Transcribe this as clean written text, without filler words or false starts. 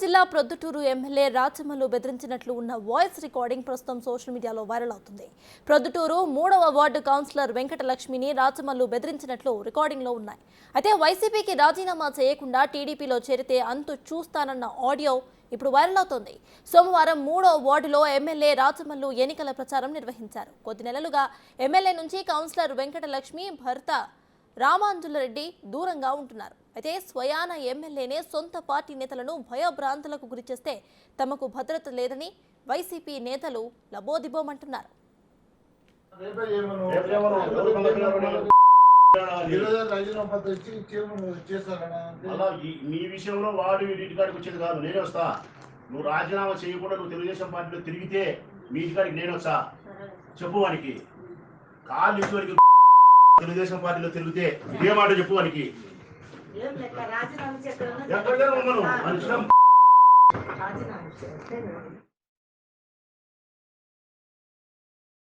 జిల్లా ప్రొద్దుటూరు ఎమ్మెల్యే రాచమల్లు బెదిరించినట్లు ఉన్న voice recording ప్రస్తుతం సోషల్ మీడియాలో వైరల్ అవుతుంది. ప్రొద్దుటూరు 3వ వార్డు కౌన్సిలర్ వెంకటలక్ష్మిని రాచమల్లు బెదిరించినట్లు రికార్డింగ్లో ఉన్నాయి. అయితే వైసీపీకి రాజీనామా చేయకుండా టీడీపీలో చేరితే అంతు చూస్తానన్న ఆడియో ఇప్పుడు వైరల్ అవుతోంది. సోమవారం 3వ వార్డులో ఎమ్మెల్యే రాచమల్లు ఎన్నికల ప్రచారం నిర్వహించారు. కొద్ది నెలలుగా ఎమ్మెల్యే నుంచి కౌన్సిలర్ వెంకటలక్ష్మి భర్త రామాంజులరెడ్డి దూరంగా ఉంటున్నారు. అయితే స్వయాన ఎమ్మెల్యేనే సొంత పార్టీ నేతలను భయభ్రాంతులకు గురిచేస్తే తమకు భద్రత లేదని వైసీపీ నేతలు లబోదిబోమంటున్నారు. నీ విషయంలో వాడు ఇంటి కాడికి వచ్చేది కాదు, నేనే వస్తా. నువ్వు రాజీనామా చేయకుండా నువ్వు తెలుగుదేశం పార్టీలో తిరిగితే మీ ఇంటి కాడికి నేను వస్తా. చెప్పు వానికి కాళ్ళు ఇచ్చి వరకు తెలుగుదేశం పార్టీలో తిరిగితే ఏ మాట చెప్పు వానికి. ఎక్కడ